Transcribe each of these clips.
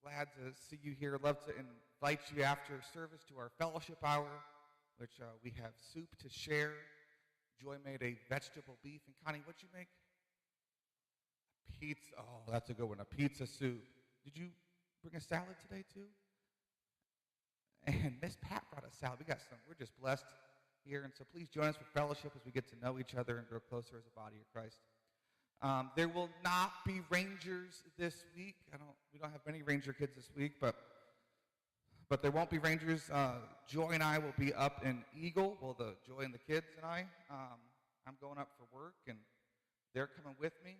glad to see you here. I'd love to invite you after service to our fellowship hour, which we have soup to share. Joy made a vegetable beef. And Connie, what'd you make? A pizza. Oh, that's a good one. A pizza soup. Did you bring a salad today too? And Miss Pat brought a salad. We're just blessed here. And so please join us for fellowship as we get to know each other and grow closer as a body of Christ. There will not be Rangers this week. We don't have many Ranger kids this week, but there won't be Rangers. Joy and I will be up in Eagle. Well, Joy and the kids and I. I'm going up for work, and they're coming with me.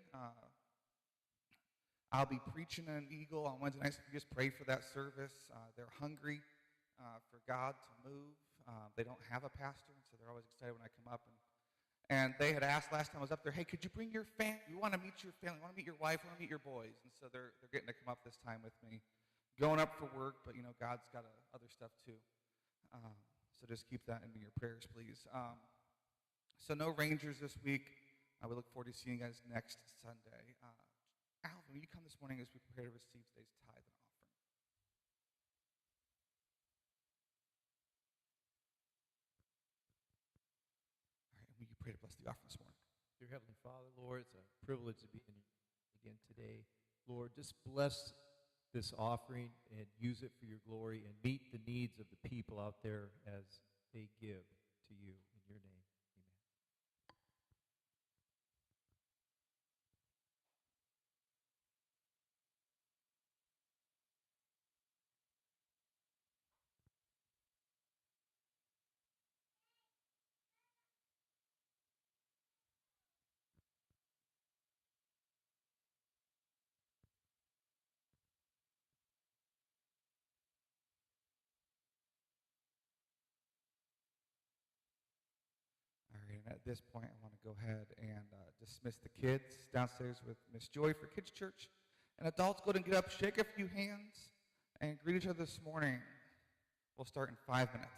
I'll be preaching in Eagle on Wednesday nights. You just pray for that service. They're hungry for God to move. They don't have a pastor, and so they're always excited when I come up. And they had asked last time I was up there, hey, could you bring your family? We want to meet your family. We want to meet your wife. We want to meet your boys. And so they're getting to come up this time with me. Going up for work, but, God's got other stuff too. So just keep that in your prayers, please. So no Rangers this week. We look forward to seeing you guys next Sunday. Alvin, will you come this morning as we prepare to receive today's tithe and offering? All right, and will you pray to bless the offering this morning? Dear Heavenly Father, Lord, it's a privilege to be in again today. Lord, just bless this offering and use it for your glory and meet the needs of the people out there as they give to you. In your name, amen. All right, and at this point, I want to go ahead and dismiss the kids downstairs with Miss Joy for Kids Church. And adults, go ahead and get up, shake a few hands, and greet each other this morning. We'll start in 5 minutes.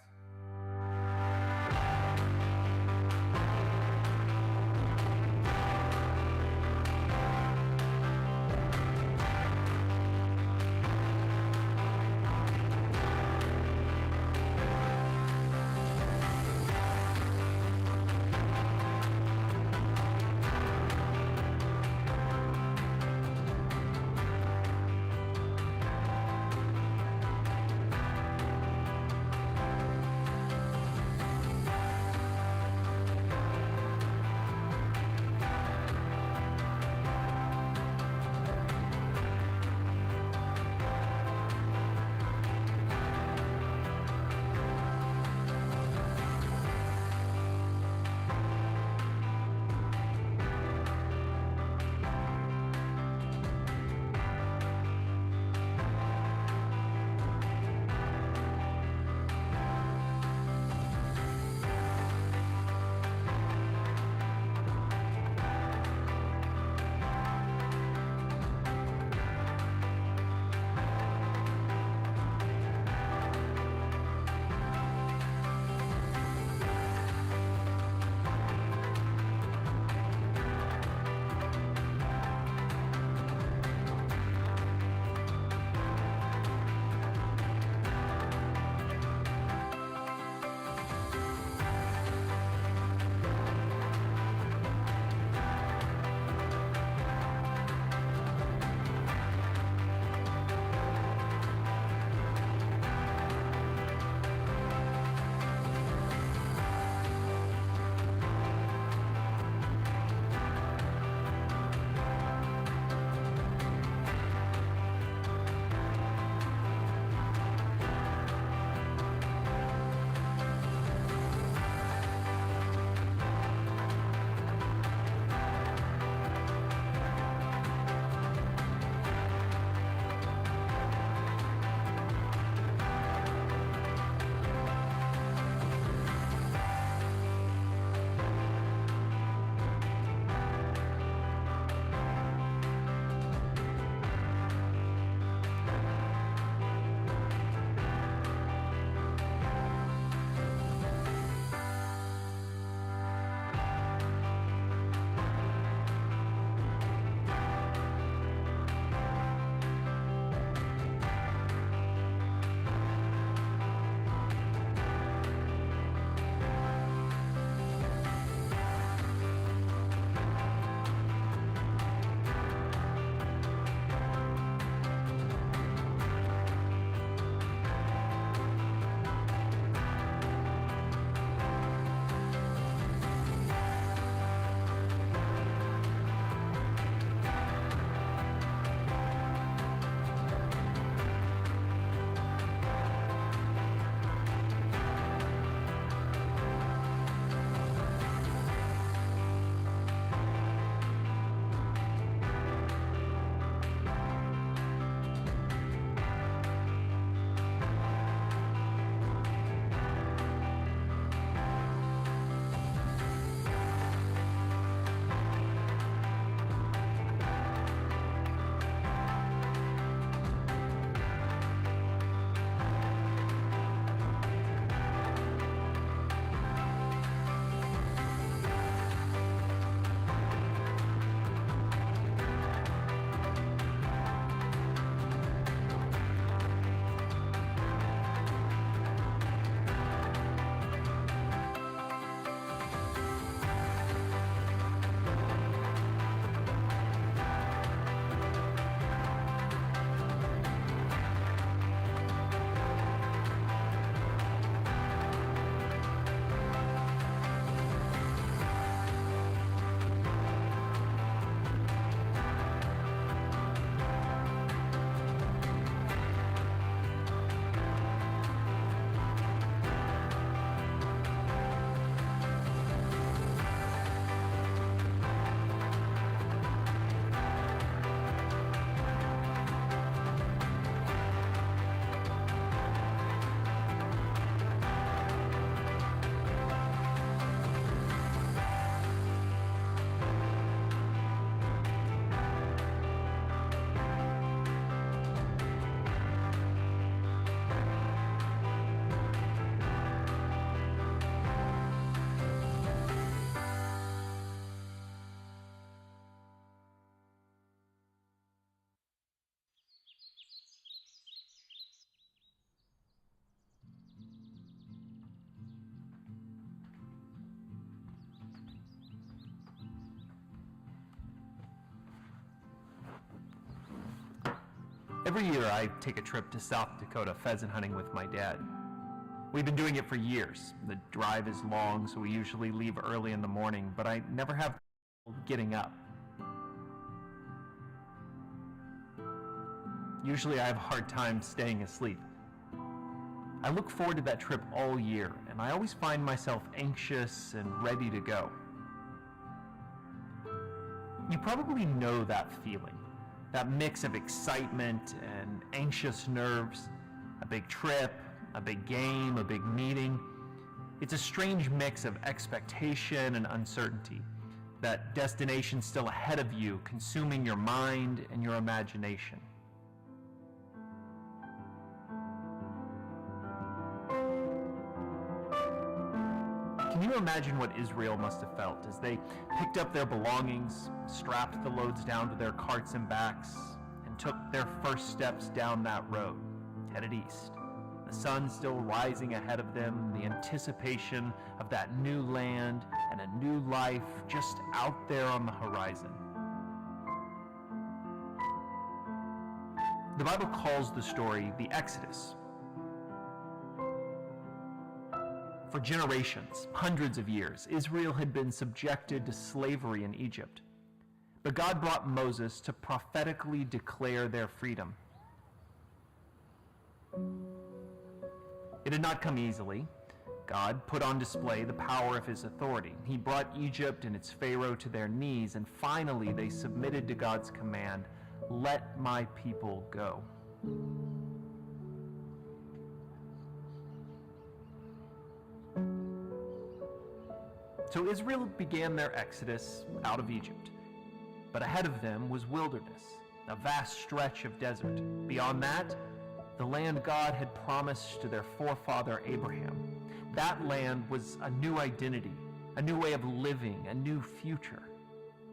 Every year I take a trip to South Dakota pheasant hunting with my dad. We've been doing it for years. The drive is long, so we usually leave early in the morning, but I never have trouble getting up. Usually I have a hard time staying asleep. I look forward to that trip all year, and I always find myself anxious and ready to go. You probably know that feeling, that mix of excitement and anxious nerves, a big trip, a big game, a big meeting. It's a strange mix of expectation and uncertainty, that destination still ahead of you, consuming your mind and your imagination. Can you imagine what Israel must have felt as they picked up their belongings, strapped the loads down to their carts and backs, and took their first steps down that road, headed east? The sun still rising ahead of them, the anticipation of that new land and a new life just out there on the horizon. The Bible calls the story the Exodus. For generations, hundreds of years, Israel had been subjected to slavery in Egypt. But God brought Moses to prophetically declare their freedom. It had not come easily. God put on display the power of his authority. He brought Egypt and its Pharaoh to their knees, and finally they submitted to God's command, "Let my people go." So Israel began their exodus out of Egypt. But ahead of them was wilderness, a vast stretch of desert. Beyond that, the land God had promised to their forefather Abraham. That land was a new identity, a new way of living, a new future.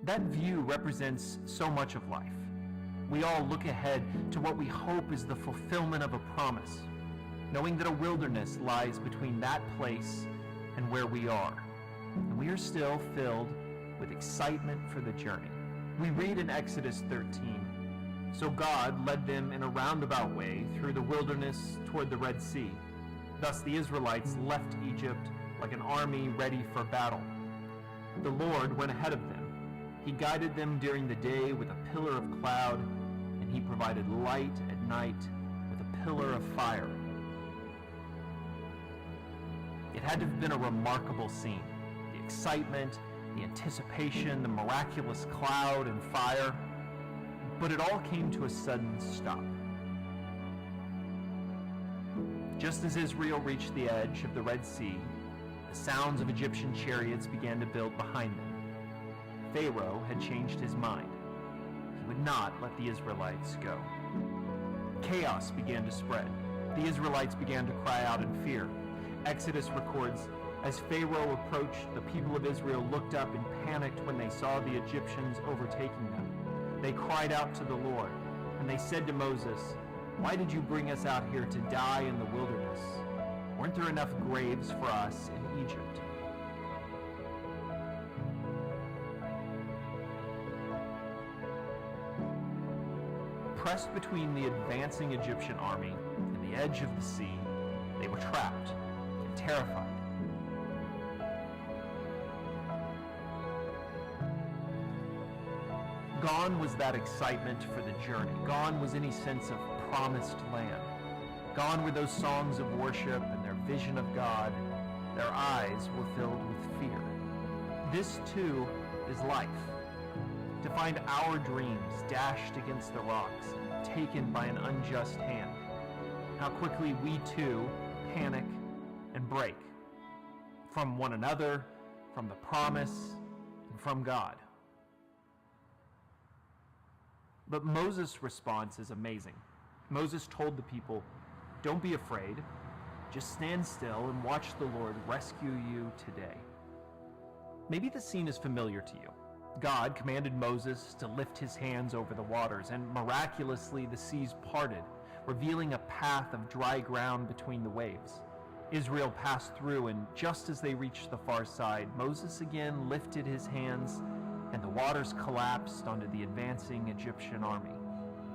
That view represents so much of life. We all look ahead to what we hope is the fulfillment of a promise, knowing that a wilderness lies between that place and where we are. And we are still filled with excitement for the journey. We read in Exodus 13, "So God led them in a roundabout way through the wilderness toward the Red Sea. Thus the Israelites left Egypt like an army ready for battle. The Lord went ahead of them. He guided them during the day with a pillar of cloud, and he provided light at night with a pillar of fire." It had to have been a remarkable scene. The excitement, the anticipation, the miraculous cloud and fire. But it all came to a sudden stop. Just as Israel reached the edge of the Red Sea, the sounds of Egyptian chariots began to build behind them. Pharaoh had changed his mind. He would not let the Israelites go. Chaos began to spread. The Israelites began to cry out in fear. Exodus records, "As Pharaoh approached, the people of Israel looked up and panicked when they saw the Egyptians overtaking them. They cried out to the Lord, and they said to Moses, 'Why did you bring us out here to die in the wilderness? Weren't there enough graves for us in Egypt?'" Pressed between the advancing Egyptian army and the edge of the sea, they were trapped and terrified. Gone was that excitement for the journey. Gone was any sense of promised land. Gone were those songs of worship and their vision of God. Their eyes were filled with fear. This too is life. To find our dreams dashed against the rocks, taken by an unjust hand. How quickly we too panic and break. From one another, from the promise, and from God. But Moses' response is amazing. Moses told the people, "Don't be afraid. Just stand still and watch the Lord rescue you today." Maybe the scene is familiar to you. God commanded Moses to lift his hands over the waters, and miraculously the seas parted, revealing a path of dry ground between the waves. Israel passed through, and just as they reached the far side, Moses again lifted his hands, and the waters collapsed onto the advancing Egyptian army.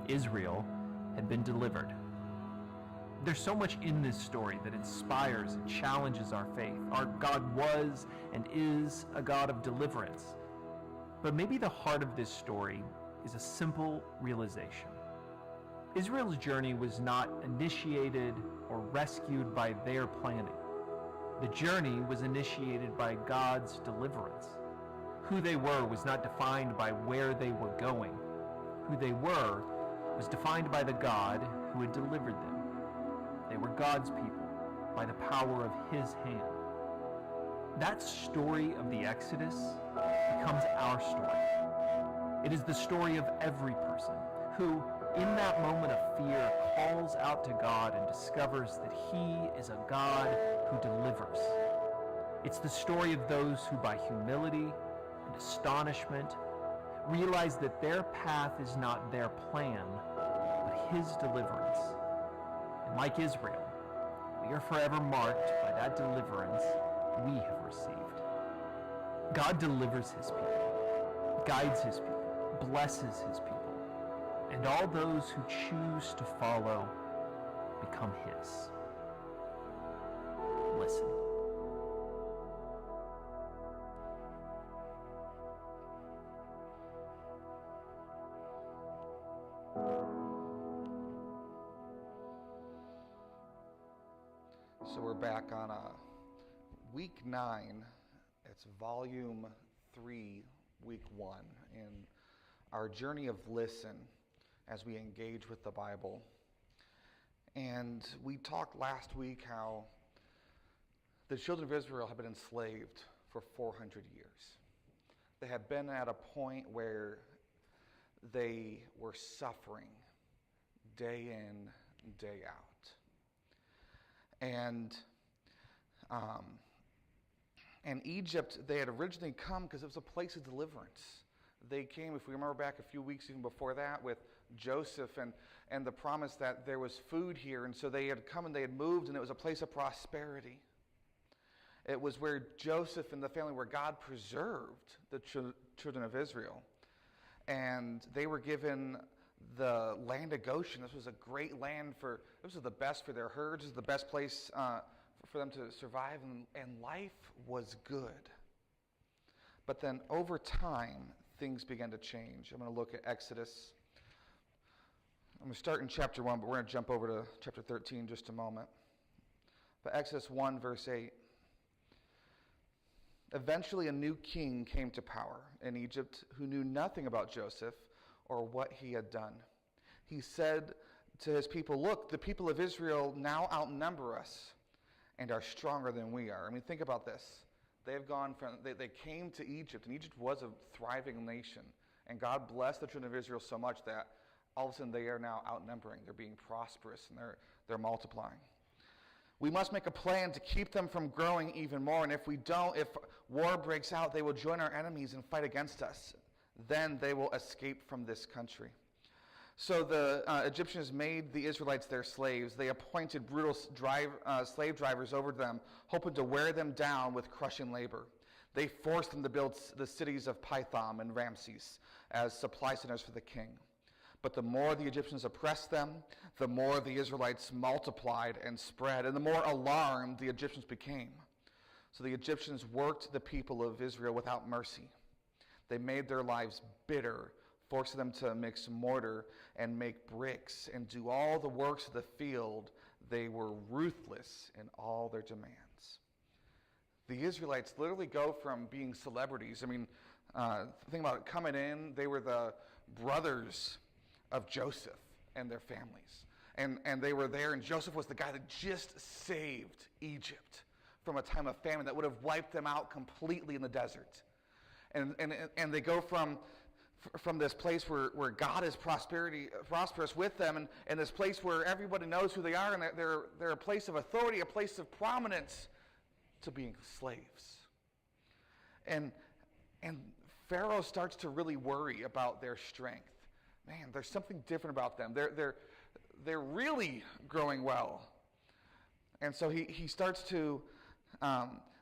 Israel had been delivered. There's so much in this story that inspires and challenges our faith. Our God was and is a God of deliverance. But maybe the heart of this story is a simple realization. Israel's journey was not initiated or rescued by their planning. The journey was initiated by God's deliverance. Who they were was not defined by where they were going. Who they were was defined by the God who had delivered them. They were God's people by the power of His hand. That story of the Exodus becomes our story. It is the story of every person who, in that moment of fear, calls out to God and discovers that He is a God who delivers. It's the story of those who, by humility and astonishment, realize that their path is not their plan, but His deliverance. And like Israel, we are forever marked by that deliverance we have received. God delivers His people, guides His people, blesses His people, and all those who choose to follow become His. Listen. So we're back on week 9. It's volume 3, week 1, in our journey of listen as we engage with the Bible. And we talked last week how the children of Israel have been enslaved for 400 years. They have been at a point where they were suffering day in, day out. And Egypt, they had originally come because it was a place of deliverance. They came, if we remember back a few weeks even before that, with Joseph and the promise that there was food here. And so they had come and they had moved, and it was a place of prosperity. It was where Joseph and the family, where God preserved the children of Israel. And they were given the land of Goshen. This was a great land this was the best for their herds. This was the best place for them to survive, and life was good. But then over time, things began to change. I'm going to look at Exodus. I'm going to start in chapter 1, but we're going to jump over to chapter 13 in just a moment. But Exodus 1, verse 8. Eventually a new king came to power in Egypt who knew nothing about Joseph or what he had done. He said to his people, "Look, the people of Israel now outnumber us and are stronger than we are." I mean, think about this. They've gone from, they came to Egypt, and Egypt was a thriving nation. And God blessed the children of Israel so much that all of a sudden they are now outnumbering. They're being prosperous, and they're multiplying. We must make a plan to keep them from growing even more. And if we don't, if war breaks out, they will join our enemies and fight against us. Then they will escape from this country. So the Egyptians made the Israelites their slaves. They appointed brutal slave drivers over them, hoping to wear them down with crushing labor. They forced them to build the cities of Pithom and Ramses as supply centers for the king. But the more the Egyptians oppressed them, the more the Israelites multiplied and spread, and the more alarmed the Egyptians became. So the Egyptians worked the people of Israel without mercy. They made their lives bitter, forcing them to mix mortar and make bricks and do all the works of the field. They were ruthless in all their demands. The Israelites literally go from being celebrities. I mean, think about it. Coming in, they were the brothers of Joseph and their families. And they were there, and Joseph was the guy that just saved Egypt from a time of famine that would have wiped them out completely in the desert. And they go from this place where God is prosperous with them, and this place where everybody knows who they are, and they're a place of authority, a place of prominence, to being slaves. And Pharaoh starts to really worry about their strength. Man, there's something different about them. They're really growing well. And so he starts to,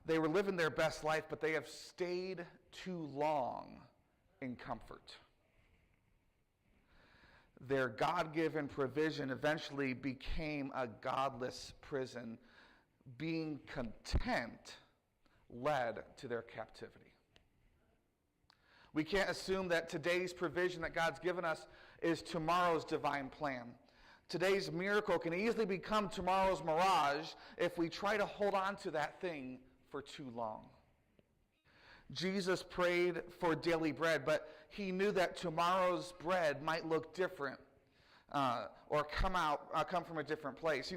they were living their best life, but they have stayed too long in comfort. their God-given provision eventually became a godless prison. Being content led to their captivity. We can't assume that today's provision that God's given us is tomorrow's divine plan. Today's miracle can easily become tomorrow's mirage if we try to hold on to that thing for too long. Jesus prayed for daily bread, but he knew that tomorrow's bread might look different or come from a different place. We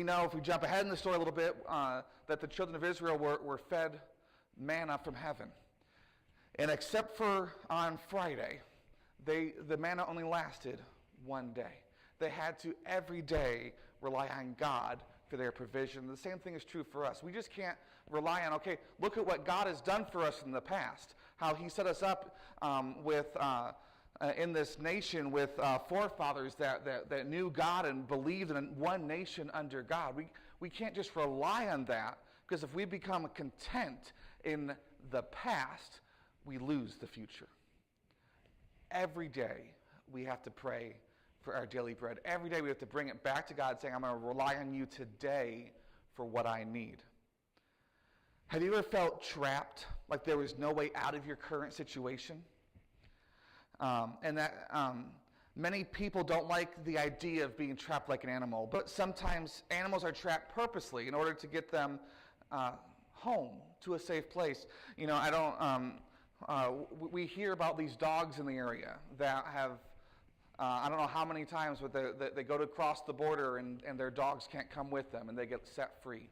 know, if we jump ahead in the story a little bit, that the children of Israel were fed manna from heaven. And except for on Friday, the manna only lasted one day. They had to every day rely on God for their provision. The same thing is true for us. We just can't rely on, okay, look at what God has done for us in the past, how he set us up in this nation with forefathers that knew God and believed in one nation under God. We can't just rely on that, because if we become content in the past, we lose the future. Every day we have to pray for our daily bread. Every day we have to bring it back to God, saying, I'm going to rely on you today for what I need. Have you ever felt trapped, like there was no way out of your current situation? And that many people don't like the idea of being trapped like an animal, but sometimes animals are trapped purposely in order to get them home to a safe place. We hear about these dogs in the area that have, I don't know how many times, but they go to cross the border and their dogs can't come with them and they get set free.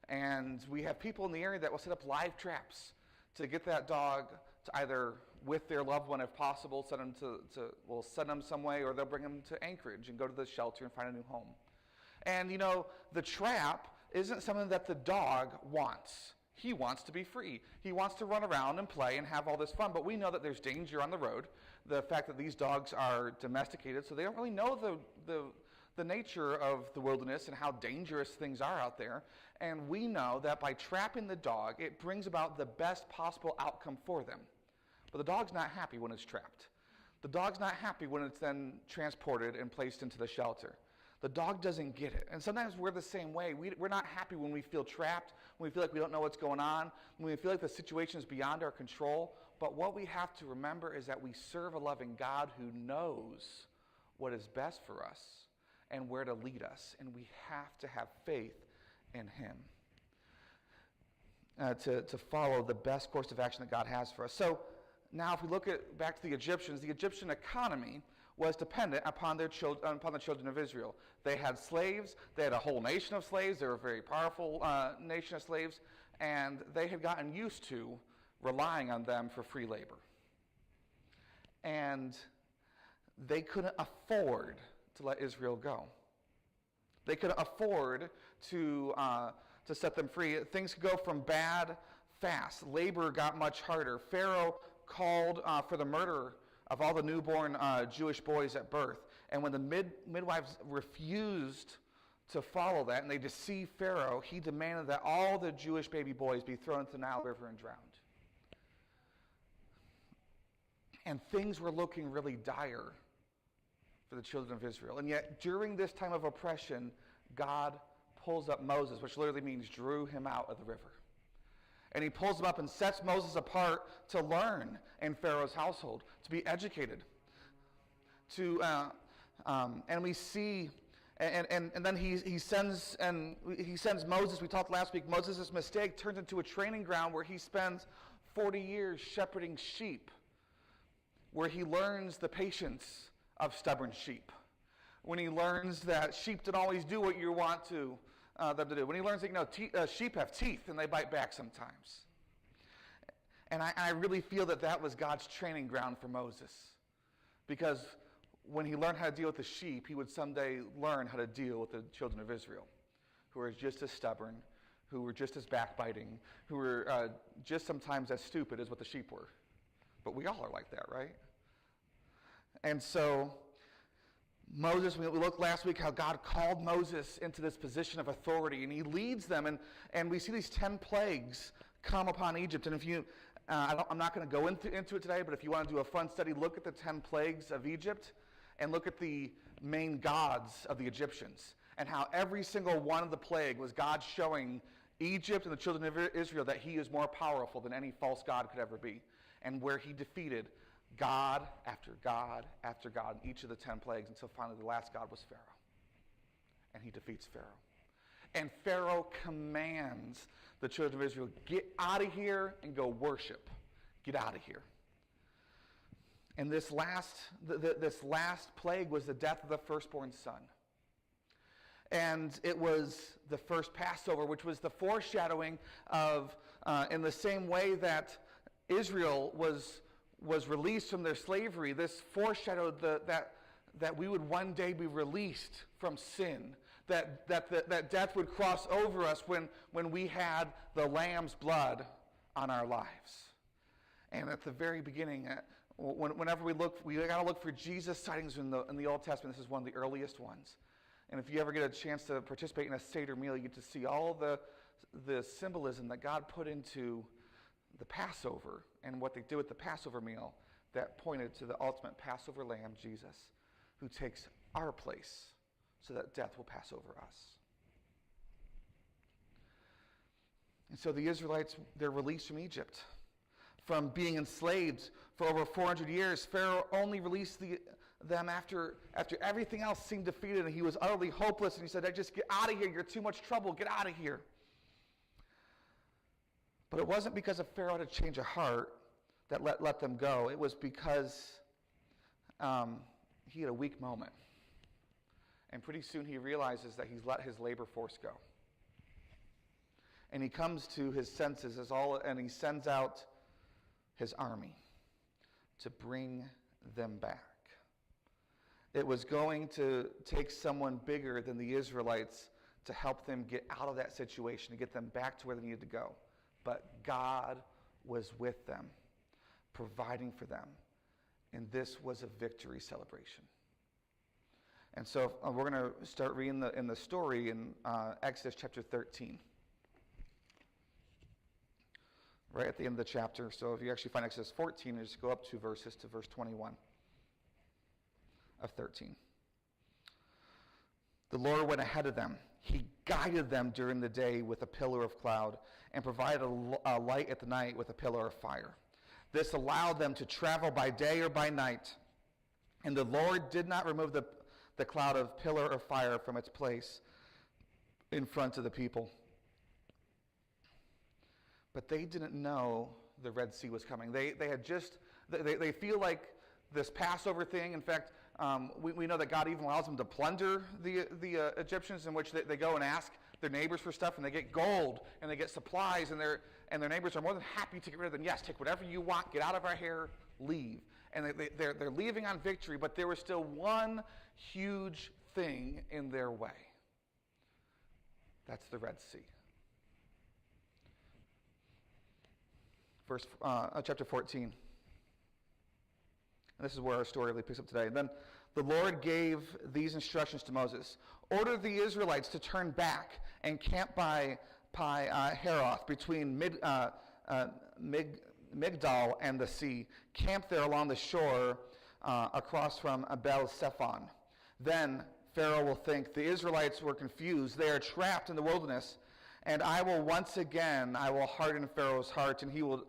And we have people in the area that will set up live traps to get that dog to either with their loved one if possible, send them some way, or they'll bring them to Anchorage and go to the shelter and find a new home. And the trap isn't something that the dog wants. He wants to be free. He wants to run around and play and have all this fun, but we know that there's danger on the road. The fact that these dogs are domesticated, so they don't really know the nature of the wilderness and how dangerous things are out there. And we know that by trapping the dog, it brings about the best possible outcome for them. But the dog's not happy when it's trapped. The dog's not happy when it's then transported and placed into the shelter. The dog doesn't get it. And sometimes we're the same way. We're not happy when we feel trapped, when we feel like we don't know what's going on, when we feel like the situation is beyond our control. But what we have to remember is that we serve a loving God who knows what is best for us and where to lead us. And we have to have faith in him to follow the best course of action that God has for us. So now if we look back to the Egyptians, the Egyptian economy was dependent upon the children of Israel. They had slaves. They had a whole nation of slaves. They were a very powerful nation of slaves, and they had gotten used to relying on them for free labor. And they couldn't afford to let Israel go. They couldn't afford to set them free. Things could go from bad fast. Labor got much harder. Pharaoh called for the murder of all the newborn Jewish boys at birth. And when the midwives refused to follow that and they deceived Pharaoh, he demanded that all the Jewish baby boys be thrown into the Nile River and drowned. And things were looking really dire for the children of Israel. And yet, during this time of oppression, God pulls up Moses, which literally means drew him out of the river. And he pulls him up and sets Moses apart to learn in Pharaoh's household, to be educated. And we see, and then he sends Moses. We talked last week. Moses' mistake turns into a training ground where he spends 40 years shepherding sheep, where he learns the patience of stubborn sheep. When he learns that sheep don't always do what you want them to do. When he learns that sheep have teeth and they bite back sometimes. And I really feel that was God's training ground for Moses. Because when he learned how to deal with the sheep, he would someday learn how to deal with the children of Israel, who are just as stubborn, who were just as backbiting, who were just sometimes as stupid as what the sheep were. But we all are like that, right? And so Moses, we looked last week how God called Moses into this position of authority, and he leads them, and we see these 10 plagues come upon Egypt. And if you, I'm not going to go into it today, but if you want to do a fun study, look at the 10 plagues of Egypt, and look at the main gods of the Egyptians and how every single one of the plague was God showing Egypt and the children of Israel that he is more powerful than any false god could ever be, and where he defeated God after God after God in each of the 10 plagues until finally the last god was Pharaoh. And he defeats Pharaoh. And Pharaoh commands the children of Israel, get out of here and go worship. Get out of here. And this last plague was the death of the firstborn son. And it was the first Passover, which was the foreshadowing of, in the same way that Israel was released from their slavery, this foreshadowed that we would one day be released from sin, that death would cross over us when we had the Lamb's blood on our lives. And at the very beginning, whenever we got to look for Jesus sightings in the Old Testament. This is one of the earliest ones. And if you ever get a chance to participate in a Seder meal, you get to see all the symbolism that God put into the Passover and what they do at the Passover meal that pointed to the ultimate Passover lamb, Jesus, who takes our place so that death will pass over us. And so the Israelites, they're released from Egypt. From being enslaved for over 400 years, Pharaoh only released them after everything else seemed defeated and he was utterly hopeless, and he said, just get out of here, you're too much trouble, get out of here. But it wasn't because of Pharaoh had a change of heart that let them go. It was because he had a weak moment. And pretty soon he realizes that he's let his labor force go. And he comes to his senses and he sends out his army to bring them back. It was going to take someone bigger than the Israelites to help them get out of that situation, to get them back to where they needed to go. But God was with them, providing for them. And this was a victory celebration. And so we're going to start reading in the story in Exodus chapter 13. Right at the end of the chapter. So if you actually find Exodus 14, you just go up 2 verses to verse 21 of 13. The Lord went ahead of them. He guided them during the day with a pillar of cloud and provided a light at the night with a pillar of fire. This allowed them to travel by day or by night. And the Lord did not remove the cloud of pillar of fire from its place in front of the people. But they didn't know the Red Sea was coming. They feel like this Passover thing. In fact, we know that God even allows them to plunder the Egyptians, in which they go and ask their neighbors for stuff, and they get gold and they get supplies, and their neighbors are more than happy to get rid of them. Yes, take whatever you want, get out of our hair, leave. And they're leaving on victory, but there was still one huge thing in their way. That's the Red Sea. Chapter 14. And this is where our story really picks up today. Then the Lord gave these instructions to Moses. Order the Israelites to turn back and camp by Heroth, between Migdal and the sea. Camp there along the shore across from Abel Zephon. Then Pharaoh will think the Israelites were confused. They are trapped in the wilderness. And I will harden Pharaoh's heart, and he will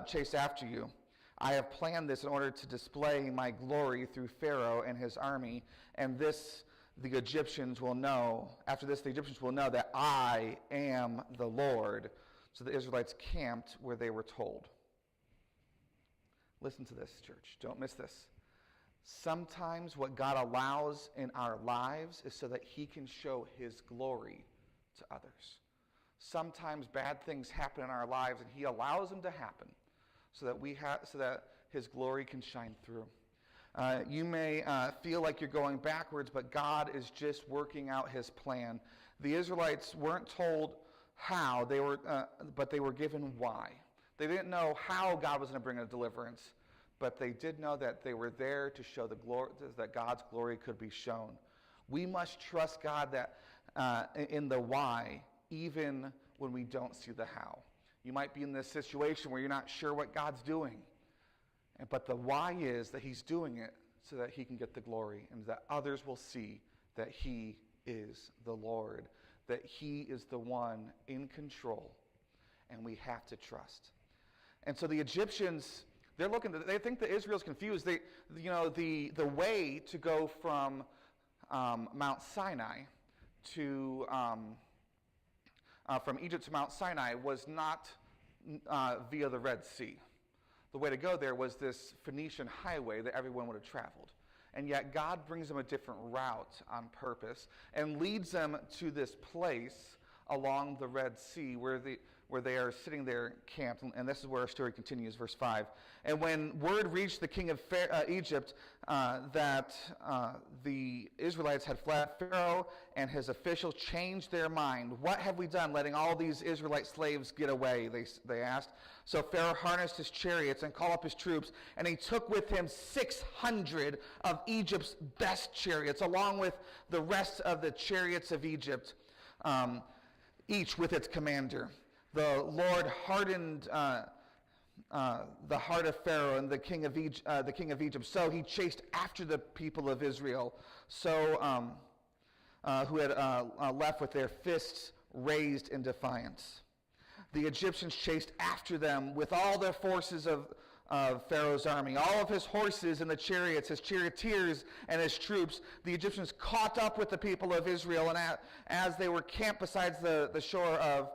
chase after you. I have planned this in order to display my glory through Pharaoh and his army, and the Egyptians will know that I am the Lord. So the Israelites camped where they were told. Listen to this, church. Don't miss this. Sometimes what God allows in our lives is so that he can show his glory to others. Sometimes bad things happen in our lives, and he allows them to happen so that his glory can shine through. You may feel like you're going backwards, but God is just working out his plan. The Israelites weren't told how, but they were given why. They didn't know how God was going to bring a deliverance, but they did know that they were there to show the glory, that God's glory could be shown. We must trust God that in the why, even when we don't see the how. You might be in this situation where you're not sure what God's doing, but the why is that he's doing it so that he can get the glory and that others will see that he is the Lord, that he is the one in control, and we have to trust. And so the Egyptians, they think that Israel's confused. The way to go from Mount Sinai to from Egypt to Mount Sinai was not via the Red Sea. The way to go there was this Phoenician highway that everyone would have traveled. And yet God brings them a different route on purpose and leads them to this place along the Red Sea where they are sitting there camped. And this is where our story continues, verse 5. And when word reached the king of Egypt that the Israelites had fled, Pharaoh and his officials changed their mind. What have we done, letting all these Israelite slaves get away, they asked. So Pharaoh harnessed his chariots and called up his troops, and he took with him 600 of Egypt's best chariots, along with the rest of the chariots of Egypt, each with its commander. The Lord hardened the heart of Pharaoh and the king of Egypt. So he chased after the people of Israel, who had left with their fists raised in defiance. The Egyptians chased after them with all their forces of Pharaoh's army, all of his horses and the chariots, his charioteers and his troops. The Egyptians caught up with the people of Israel, and as they were camped beside the shore of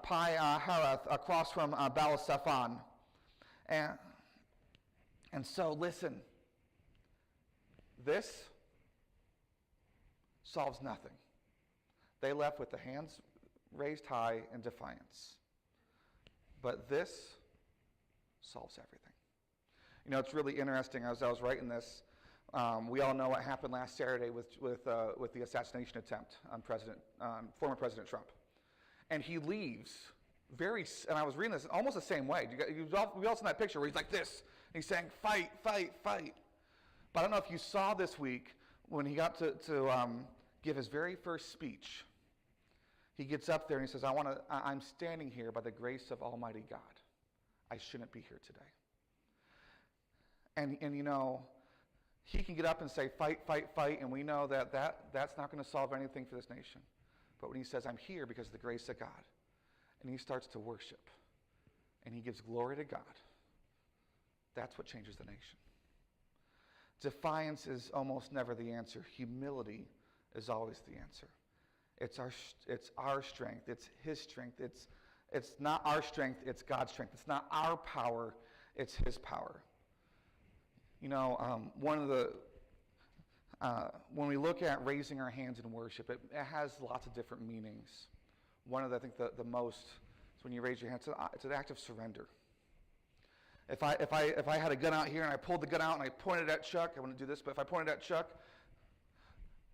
Pi Harath, across from Baal-Zephon. And so, listen, this solves nothing. They left with the hands raised high in defiance. But this solves everything. You know, it's really interesting. As I was writing this, we all know what happened last Saturday with the assassination attempt on former President Trump. And he leaves and I was reading this almost the same way. We all saw that picture where he's like this, and he's saying, fight, fight, fight. But I don't know if you saw this week when he got to give his very first speech. He gets up there and he says, I'm standing here by the grace of Almighty God. I shouldn't be here today. And you know, he can get up and say, fight, fight, fight, and we know that's not going to solve anything for this nation. But when he says, I'm here because of the grace of God, and he starts to worship, and he gives glory to God, that's what changes the nation. Defiance is almost never the answer. Humility is always the answer. It's our strength. It's his strength. It's not our strength. It's God's strength. It's not our power. It's his power. You know, when we look at raising our hands in worship, it has lots of different meanings. One of the, I think the most is when you raise your hands. It's an act of surrender. If I had a gun out here and I pulled the gun out and I pointed at Chuck, I wouldn't do this, but if I pointed at Chuck,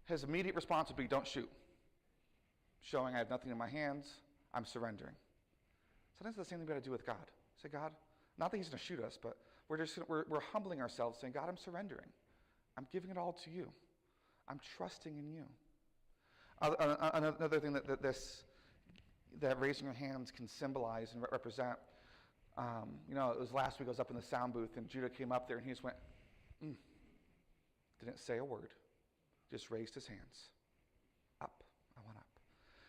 his immediate response would be, don't shoot. Showing I have nothing in my hands, I'm surrendering. Sometimes it's the same thing we got to do with God. Say, God, not that he's going to shoot us, but we're humbling ourselves, saying, God, I'm surrendering. I'm giving it all to you. I'm trusting in you. Another thing that raising your hands can symbolize and represent, you know, it was last week I was up in the sound booth and Judah came up there and he just went, didn't say a word, just raised his hands. Up, I want up.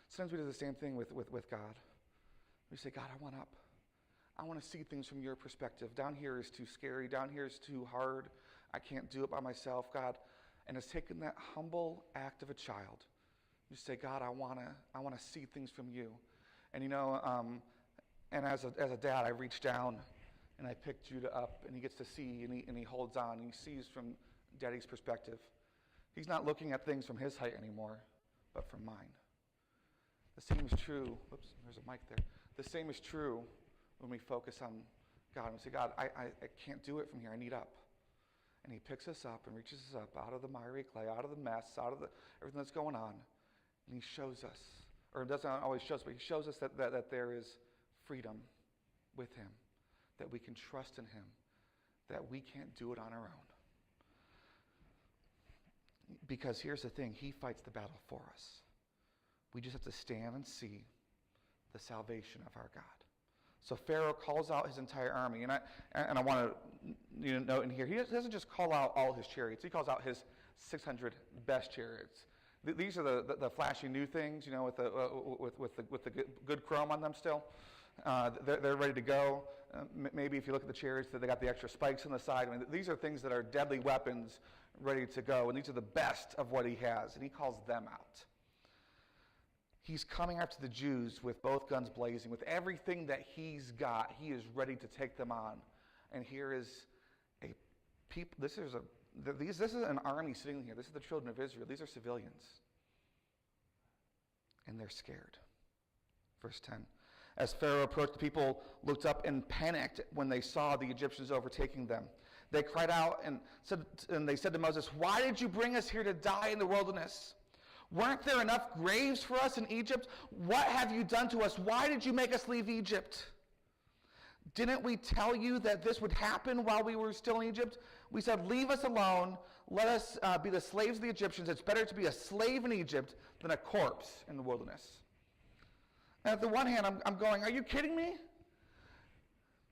Sometimes we do the same thing with God. We say, God, I want up. I want to see things from your perspective. Down here is too scary. Down here is too hard. I can't do it by myself, God. And it's taken that humble act of a child. You say, God, I want to see things from you. And you know, and as a dad, I reach down and I pick Judah up, and he gets to see, and he holds on, and he sees from Daddy's perspective. He's not looking at things from his height anymore, but from mine. The same is true. Whoops, there's a mic there. The same is true when we focus on God and we say, God, I can't do it from here. I need up. And he picks us up and reaches us up out of the miry clay, out of the mess, out of everything that's going on. And he shows us, or it doesn't always show us, but he shows us that there is freedom with him, that we can trust in him, that we can't do it on our own. Because here's the thing, he fights the battle for us. We just have to stand and see the salvation of our God. So Pharaoh calls out his entire army. And I want to note in here, he doesn't just call out all his chariots. He calls out his 600 best chariots. These are the flashy new things, with the good chrome on them still. They're ready to go. Maybe if you look at the chariots, they got the extra spikes on the side. I mean, these are things that are deadly weapons ready to go. And these are the best of what he has. And he calls them out. He's coming after the Jews with both guns blazing. With everything that he's got, he is ready to take them on. And here is a people. This is an army sitting here. This is the children of Israel. These are civilians. And they're scared. Verse 10. As Pharaoh approached, the people looked up and panicked when they saw the Egyptians overtaking them. They cried out and they said to Moses, "Why did you bring us here to die in the wilderness? Weren't there enough graves for us in Egypt? What have you done to us? Why did you make us leave Egypt? Didn't we tell you that this would happen while we were still in Egypt? We said, leave us alone. Let us be the slaves of the Egyptians. It's better to be a slave in Egypt than a corpse in the wilderness." And at the one hand, I'm going, are you kidding me?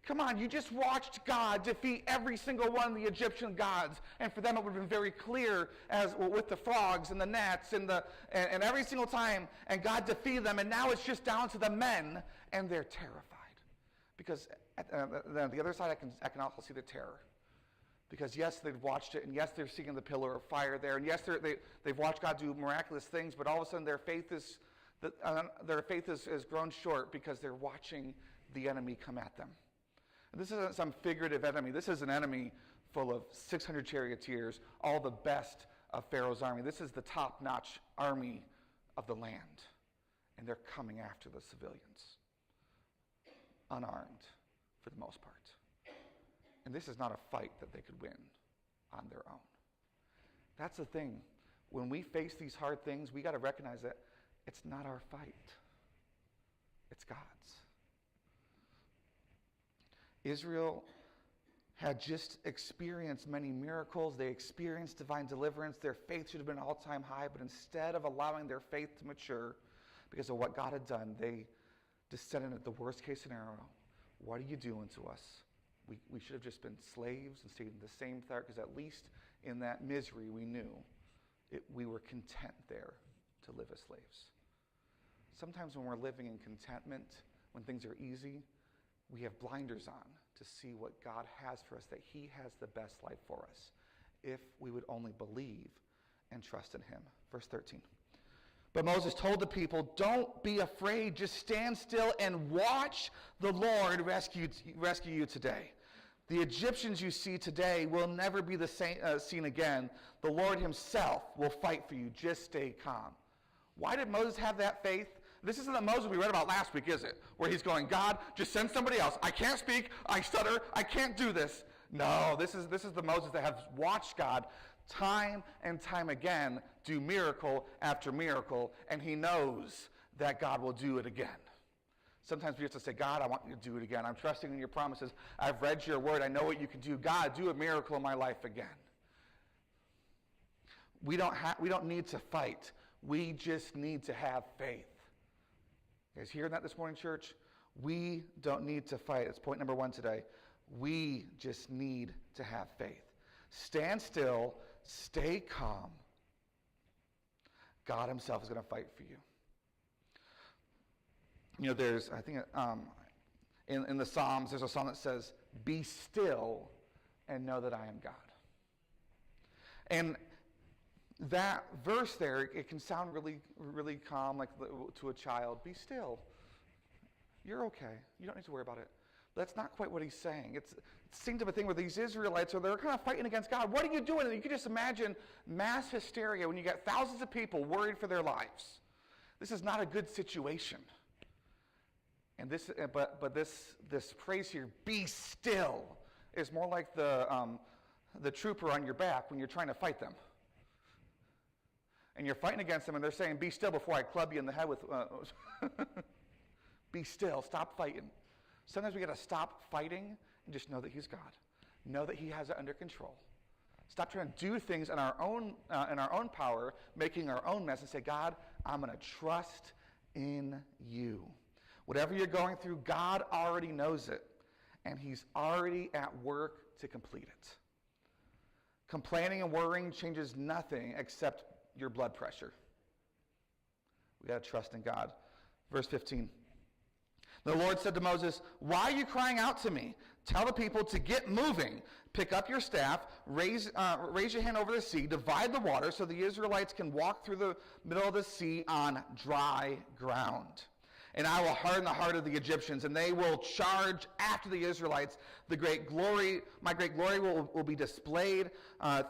Come on, you just watched God defeat every single one of the Egyptian gods. And for them, it would have been very clear as with the frogs and the gnats and every single time. And God defeated them. And now it's just down to the men. And they're terrified. Because on the other side, I can also see the terror. Because yes, they've watched it. And yes, they're seeing the pillar of fire there. And yes, they've watched God do miraculous things. But all of a sudden, their faith has grown short because they're watching the enemy come at them. This isn't some figurative enemy. This is an enemy full of 600 charioteers, all the best of Pharaoh's army. This is the top-notch army of the land. And they're coming after the civilians, unarmed for the most part. And this is not a fight that they could win on their own. That's the thing. When we face these hard things, we got to recognize that it's not our fight. It's God's. Israel had just experienced many miracles. They experienced divine deliverance. Their faith should have been all-time high, but instead of allowing their faith to mature because of what God had done, they descended at the worst-case scenario. What are you doing to us? We should have just been slaves and stayed in the same thought, because at least in that misery we knew we were content there to live as slaves. Sometimes when we're living in contentment, when things are easy, we have blinders on to see what God has for us, that he has the best life for us, if we would only believe and trust in him. Verse 13. But Moses told the people, "Don't be afraid, just stand still and watch the Lord rescue you today. The Egyptians you see today will never be the same, seen again. The Lord himself will fight for you. Just stay calm." Why did Moses have that faith? This isn't the Moses we read about last week, is it? Where he's going, God, just send somebody else. I can't speak. I stutter. I can't do this. No, this is the Moses that has watched God time and time again do miracle after miracle, and he knows that God will do it again. Sometimes we have to say, God, I want you to do it again. I'm trusting in your promises. I've read your word. I know what you can do. God, do a miracle in my life again. We don't need to fight. We just need to have faith. You guys hearing that this morning, church? We don't need to fight. It's point number 1 today. We just need to have faith. Stand still. Stay calm. God himself is going to fight for you. You know, there's, I think, in the Psalms, there's a song that says, "Be still and know that I am God." And that verse there, it can sound really, really calm, like to a child. Be still. You're okay. You don't need to worry about it. But that's not quite what he's saying. It seems to be a thing where these Israelites they're kind of fighting against God. What are you doing? And you can just imagine mass hysteria when you get thousands of people worried for their lives. This is not a good situation. And this phrase here, "be still," is more like the trooper on your back when you're trying to fight them. And you're fighting against them, and they're saying, "Be still before I club you in the head with..." Be still. Stop fighting. Sometimes we got to stop fighting and just know that he's God. Know that he has it under control. Stop trying to do things in our own power, making our own mess, and say, "God, I'm going to trust in you." Whatever you're going through, God already knows it, and he's already at work to complete it. Complaining and worrying changes nothing except your blood pressure. We got to trust in God. Verse 15. The Lord said to Moses, "Why are you crying out to me? Tell the people to get moving. Pick up your staff, raise your hand over the sea, divide the water so the Israelites can walk through the middle of the sea on dry ground. And I will harden the heart of the Egyptians, and they will charge after the Israelites. My great glory will be displayed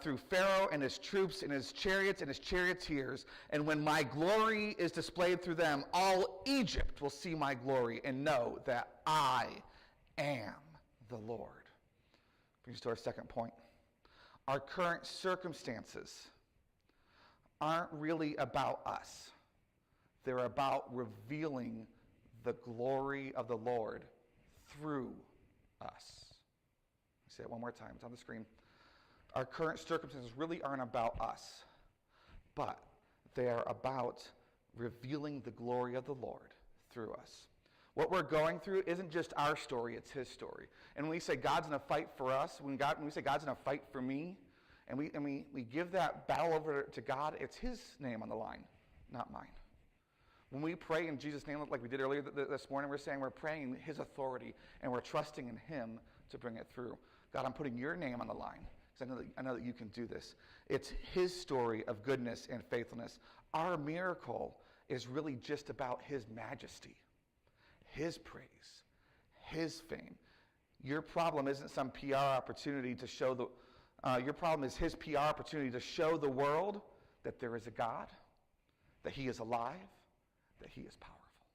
through Pharaoh and his troops and his chariots and his charioteers. And when my glory is displayed through them, all Egypt will see my glory and know that I am the Lord." Brings us to our second point. Our current circumstances aren't really about us. They're about revealing the glory of the Lord through us. I'll say it one more time. It's on the screen. Our current circumstances really aren't about us, but they are about revealing the glory of the Lord through us. What we're going through isn't just our story, it's his story. And when we say God's in a fight for us, when we say God's in a fight for me, and we give that battle over to God, it's his name on the line, not mine. When we pray in Jesus' name, like we did earlier this morning, we're praying his authority, and we're trusting in him to bring it through. God, I'm putting your name on the line, because I know that you can do this. It's his story of goodness and faithfulness. Our miracle is really just about his majesty, his praise, his fame. Your problem isn't some PR opportunity to show your problem is his PR opportunity to show the world that there is a God, that he is alive, that he is powerful.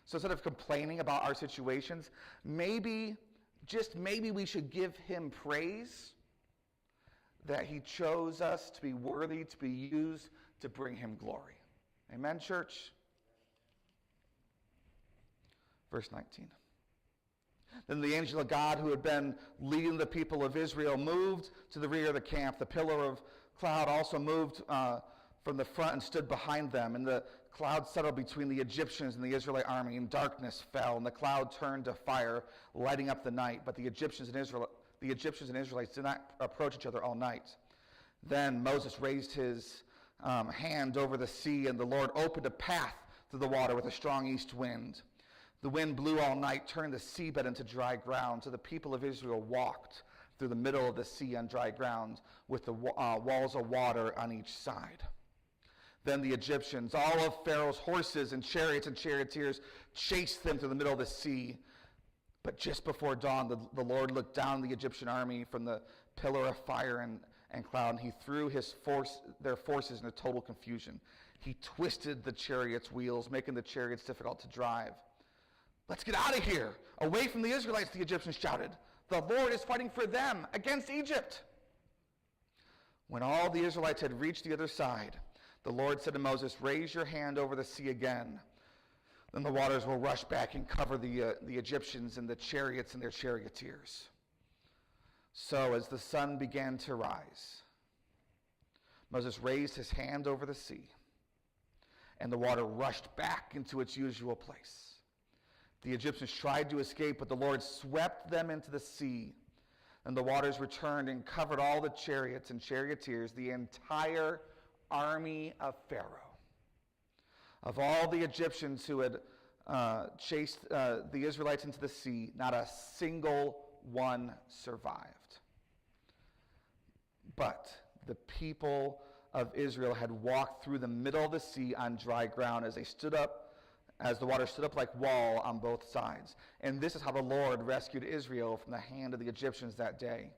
So instead of complaining about our situations, maybe we should give him praise that he chose us to be worthy to be used to bring him glory. Amen, church? Verse 19. Then the angel of God who had been leading the people of Israel moved to the rear of the camp. The pillar of cloud also moved from the front and stood behind them. And the cloud settled between the Egyptians and the Israelite army, and darkness fell, and the cloud turned to fire, lighting up the night. But the Egyptians and Israelites did not approach each other all night. Then Moses raised his hand over the sea, and the Lord opened a path through the water with a strong east wind. The wind blew all night, turned the seabed into dry ground. So the people of Israel walked through the middle of the sea on dry ground with the walls of water on each side. Then the Egyptians, all of Pharaoh's horses and chariots and charioteers, chased them through the middle of the sea. But just before dawn, the Lord looked down on the Egyptian army from the pillar of fire and cloud, and he threw their forces into total confusion. He twisted the chariots' wheels, making the chariots difficult to drive. "Let's get out of here, away from the Israelites," the Egyptians shouted. "The Lord is fighting for them against Egypt." When all the Israelites had reached the other side, the Lord said to Moses, "Raise your hand over the sea again. Then the waters will rush back and cover the Egyptians and the chariots and their charioteers." So as the sun began to rise, Moses raised his hand over the sea, and the water rushed back into its usual place. The Egyptians tried to escape, but the Lord swept them into the sea, and the waters returned and covered all the chariots and charioteers, the entire army of Pharaoh. Of all the Egyptians who had chased the Israelites into the sea, not a single one survived. But the people of Israel had walked through the middle of the sea on dry ground as the water stood up like wall on both sides. And this is how the Lord rescued Israel from the hand of the Egyptians that day.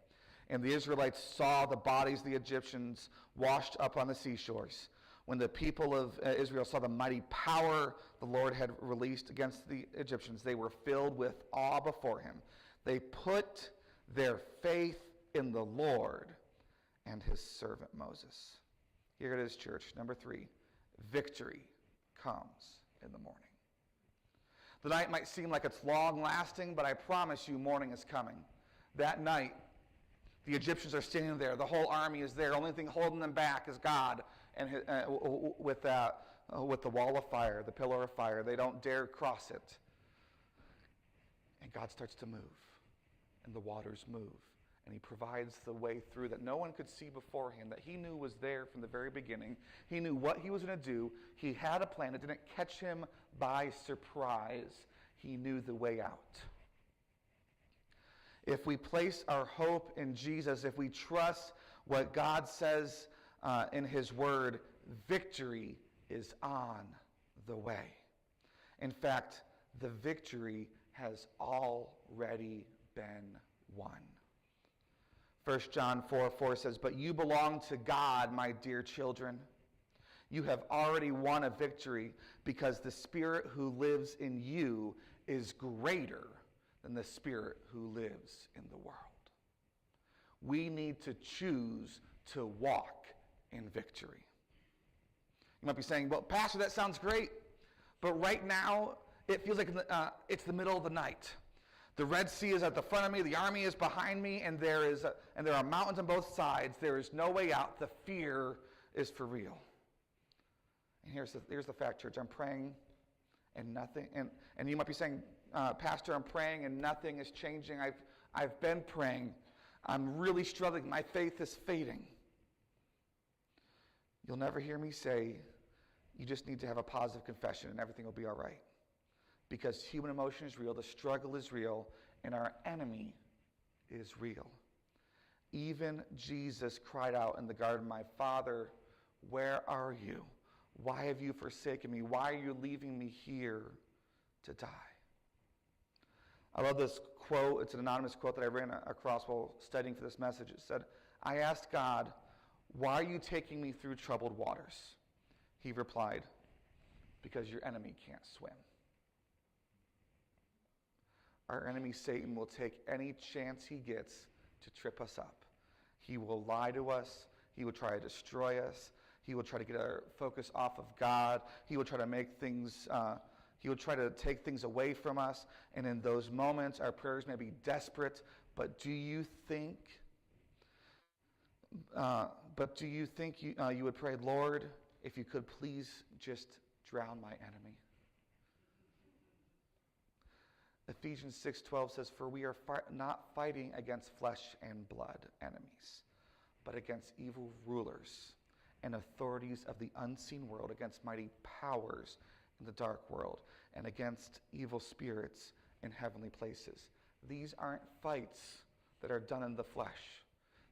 And the Israelites saw the bodies of the Egyptians washed up on the seashores. When the people of Israel saw the mighty power the Lord had released against the Egyptians, they were filled with awe before him. They put their faith in the Lord and his servant Moses. Here it is, church. Number 3, victory comes in the morning. The night might seem like it's long-lasting, but I promise you morning is coming. That night, the Egyptians are standing there. The whole army is there. The only thing holding them back is God and with the wall of fire, the pillar of fire. They don't dare cross it. And God starts to move, and the waters move. And he provides the way through that no one could see beforehand, that he knew was there from the very beginning. He knew what he was going to do. He had a plan. It didn't catch him by surprise. He knew the way out. If we place our hope in Jesus, if we trust what God says in his word, victory is on the way. In fact, the victory has already been won. 1 John 4:4 says, "But you belong to God, my dear children. You have already won a victory because the Spirit who lives in you is greater than the spirit who lives in the world." We need to choose to walk in victory. You might be saying, "Well, Pastor, that sounds great, but right now it feels like it's the middle of the night. The Red Sea is at the front of me, the army is behind me, and there are mountains on both sides. There is no way out. The fear is for real." And here's the fact, church. I'm praying and nothing, and you might be saying, "Pastor, I'm praying and nothing is changing. I've been praying. I'm really struggling. My faith is fading." You'll never hear me say, you just need to have a positive confession and everything will be all right. Because human emotion is real, the struggle is real, and our enemy is real. Even Jesus cried out in the garden, "My Father, where are you? Why have you forsaken me? Why are you leaving me here to die?" I love this quote. It's an anonymous quote that I ran across while studying for this message. It said, "I asked God, 'Why are you taking me through troubled waters?' He replied, 'Because your enemy can't swim.'" Our enemy, Satan, will take any chance he gets to trip us up. He will lie to us. He will try to destroy us. He will try to get our focus off of God. He will try to make things, he will try to take things away from us. And in those moments, our prayers may be desperate. But do you think you would pray, "Lord, if you could please just drown my enemy"? Ephesians 6:12 says, "For we are not fighting against flesh and blood enemies, but against evil rulers and authorities of the unseen world, against mighty powers in the dark world, and against evil spirits in heavenly places." These aren't fights that are done in the flesh.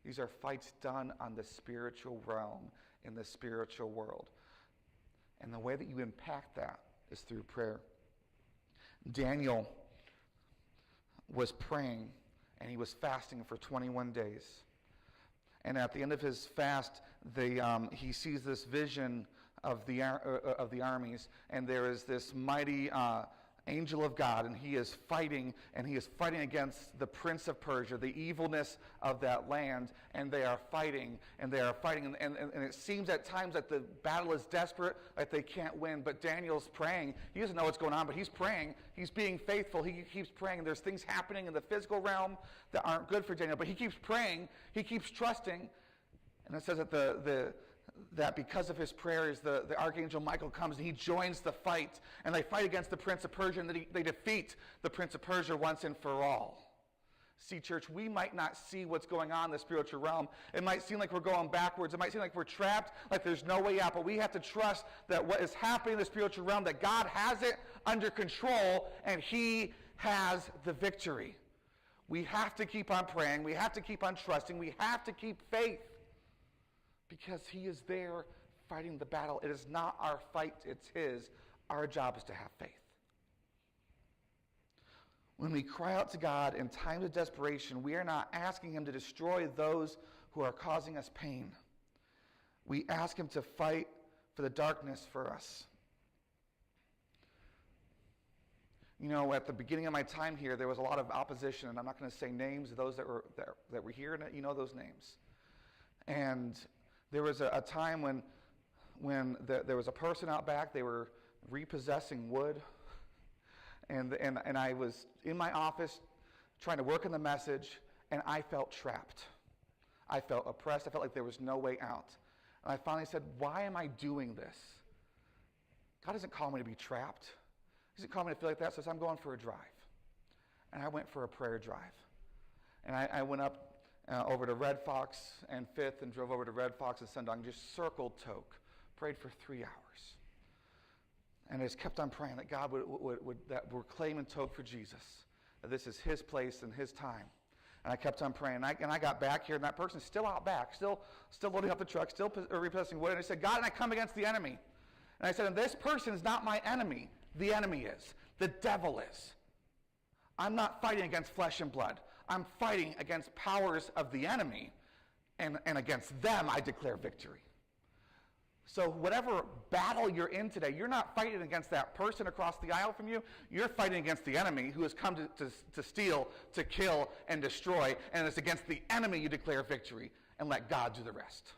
These are fights done on the spiritual realm, in the spiritual world. And the way that you impact that is through prayer. Daniel was praying, and he was fasting for 21 days. And at the end of his fast, he sees this vision of the armies, and there is this mighty angel of God, and he is fighting against the prince of Persia, the evilness of that land, and they are fighting, and it seems at times that the battle is desperate, like they can't win, but Daniel's praying. He doesn't know what's going on, but he's praying. He's being faithful. He keeps praying, and there's things happening in the physical realm that aren't good for Daniel, but he keeps praying. He keeps trusting, and it says that that because of his prayers, the archangel Michael comes and he joins the fight, and they fight against the prince of Persia, and they defeat the prince of Persia once and for all. See, church, we might not see what's going on in the spiritual realm. It might seem like we're going backwards. It might seem like we're trapped, like there's no way out, but we have to trust that what is happening in the spiritual realm, that God has it under control, and he has the victory. We have to keep on praying. We have to keep on trusting. We have to keep faith, because he is there fighting the battle. It is not our fight, it's his. Our job is to have faith. When we cry out to God in times of desperation, we are not asking him to destroy those who are causing us pain. We ask him to fight for the darkness for us. You know, at the beginning of my time here, there was a lot of opposition, and I'm not going to say names of those that were here, and you know those names. And there was a time when there was a person out back. They were repossessing wood, and I was in my office trying to work on the message, and I felt trapped. I felt oppressed. I felt like there was no way out. And I finally said, why am I doing this? God doesn't call me to be trapped. He doesn't call me to feel like that. So I'm going for a drive. And I went for a prayer drive. And I went up over to Red Fox and 5th and drove over to Red Fox and Sundog and just circled Toke. Prayed for 3 hours. And I just kept on praying that God would that we're claiming Toke for Jesus. That this is his place and his time. And I kept on praying. And I got back here, and that person's still out back, still loading up the truck, still repossessing wood. And I said, God, and I come against the enemy. And I said, and this person is not my enemy. The enemy is. The devil is. I'm not fighting against flesh and blood. I'm fighting against powers of the enemy. And against them, I declare victory. So whatever battle you're in today, you're not fighting against that person across the aisle from you. You're fighting against the enemy who has come to steal, to kill, and destroy. And it's against the enemy you declare victory and let God do the rest.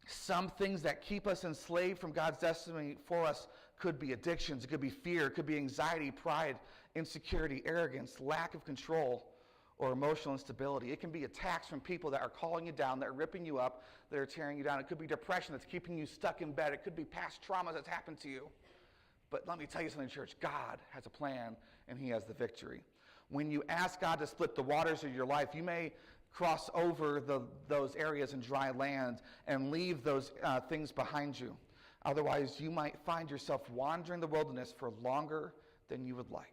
Some things that keep us enslaved from God's destiny for us could be addictions, it could be fear, it could be anxiety, pride, insecurity, arrogance, lack of control, or emotional instability. It can be attacks from people that are calling you down, that are ripping you up, that are tearing you down. It could be depression that's keeping you stuck in bed. It could be past trauma that's happened to you. But let me tell you something, church. God has a plan, and he has the victory. When you ask God to split the waters of your life, you may cross over those areas in dry land and leave those things behind you. Otherwise, you might find yourself wandering the wilderness for longer than you would like.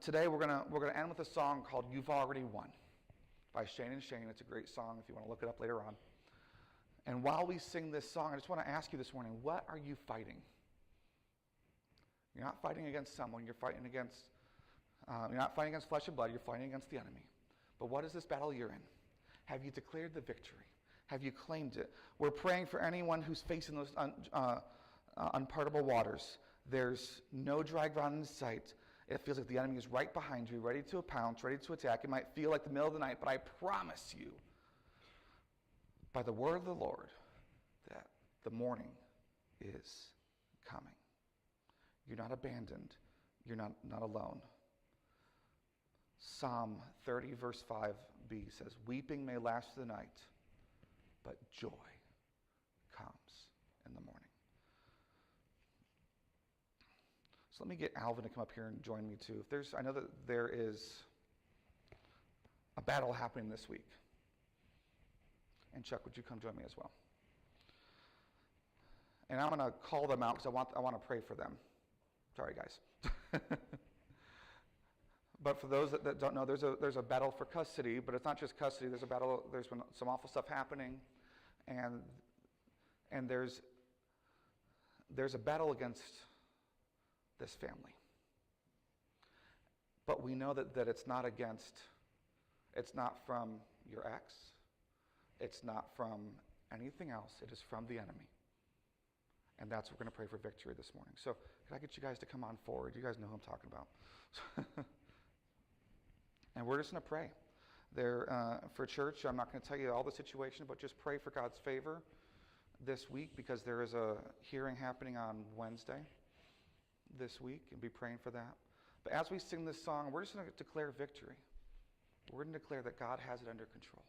Today we're gonna end with a song called "You've Already Won" by Shane and Shane. It's a great song if you want to look it up later on. And while we sing this song, I just want to ask you this morning: what are you fighting? You're not fighting against someone. You're fighting against. You're not fighting against flesh and blood. You're fighting against the enemy. But what is this battle you're in? Have you declared the victory? Have you claimed it? We're praying for anyone who's facing those unpartable waters. There's no dry ground in sight. It feels like the enemy is right behind you, ready to pounce, ready to attack. It might feel like the middle of the night, but I promise you, by the word of the Lord, that the morning is coming. You're not abandoned. You're not alone. Psalm 30, verse 5b says, "Weeping may last the night, but joy comes in the morning." So let me get Alvin to come up here and join me too. I know that there is a battle happening this week. And Chuck, would you come join me as well? And I'm going to call them out because I want to pray for them. Sorry, guys. But for those that don't know, there's a battle for custody, but it's not just custody. There's a battle. There's been some awful stuff happening, and there's a battle against this family. But we know that it's not from your ex. It's not from anything else. It is from the enemy. And that's what we're going to pray for victory this morning. So could I get you guys to come on forward? You guys know who I'm talking about. And we're just going to pray. For church, I'm not going to tell you all the situation, but just pray for God's favor this week because there is a hearing happening on Wednesday this week, and be praying for that. But as we sing this song, we're just going to declare victory. We're going to declare that God has it under control.